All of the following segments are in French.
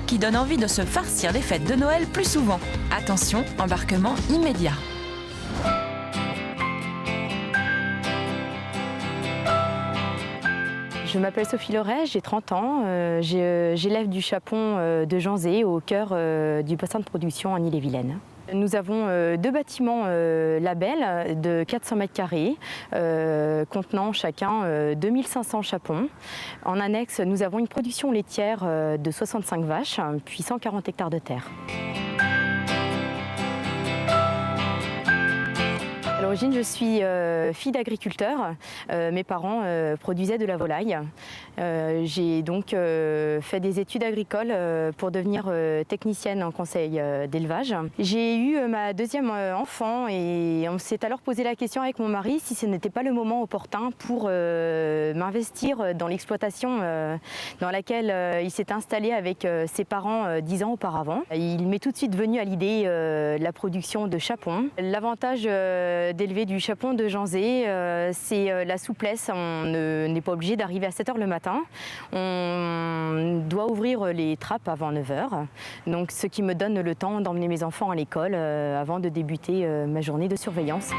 qui donne envie de se farcir les fêtes de Noël plus souvent. Attention, embarquement immédiat. Je m'appelle Sophie Loret, j'ai 30 ans. J'élève du chapon de Janzé au cœur du bassin de production en Ille-et-Vilaine. Nous avons deux bâtiments labels de 400 mètres carrés contenant chacun 2500 chapons. En annexe, nous avons une production laitière de 65 vaches puis 140 hectares de terre. À l'origine, je suis fille d'agriculteur. Mes parents produisaient de la volaille. J'ai donc fait des études agricoles pour devenir technicienne en conseil d'élevage. J'ai eu ma deuxième enfant et on s'est alors posé la question avec mon mari si ce n'était pas le moment opportun pour m'investir dans l'exploitation dans laquelle il s'est installé avec ses parents 10 ans auparavant. Il m'est tout de suite venu à l'idée la production de chapons. L'avantage d'élever du chapon de Janzé, c'est la souplesse. On n'est pas obligé d'arriver à 7 h le matin. On doit ouvrir les trappes avant 9 h. Donc, ce qui me donne le temps d'emmener mes enfants à l'école avant de débuter ma journée de surveillance.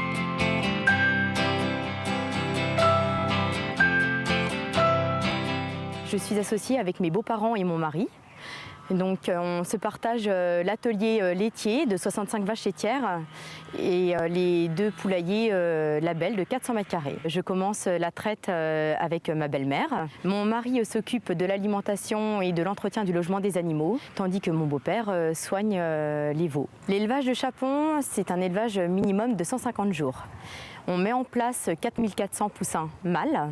Je suis associée avec mes beaux-parents et mon mari. Donc on se partage l'atelier laitier de 65 vaches laitières et les deux poulaillers labels de 400 mètres carrés. Je commence la traite avec ma belle-mère. Mon mari s'occupe de l'alimentation et de l'entretien du logement des animaux, tandis que mon beau-père soigne les veaux. L'élevage de chapons, c'est un élevage minimum de 150 jours. On met en place 4400 poussins mâles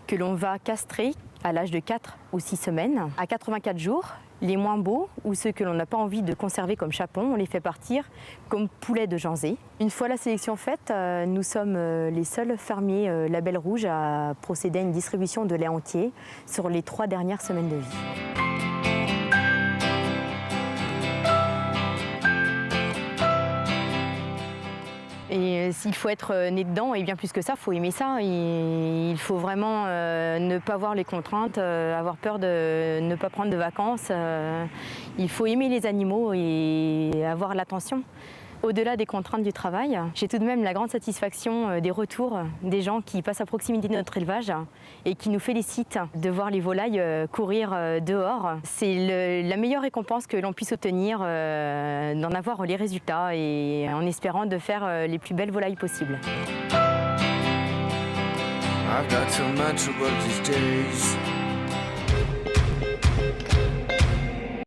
que l'on va castrer à l'âge de 4 ou 6 semaines. À 84 jours, les moins beaux ou ceux que l'on n'a pas envie de conserver comme chapons, on les fait partir comme poulets de Janzé. Une fois la sélection faite, nous sommes les seuls fermiers label rouge à procéder à une distribution de lait entier sur les 3 dernières semaines de vie. Et s'il faut être né dedans, et bien plus que ça, il faut aimer ça. Il faut vraiment ne pas voir les contraintes, avoir peur de ne pas prendre de vacances. Il faut aimer les animaux et avoir l'attention. Au-delà des contraintes du travail, j'ai tout de même la grande satisfaction des retours des gens qui passent à proximité de notre élevage et qui nous félicitent de voir les volailles courir dehors. C'est la meilleure récompense que l'on puisse obtenir, d'en avoir les résultats et en espérant de faire les plus belles volailles possibles. I've got so much to work these days.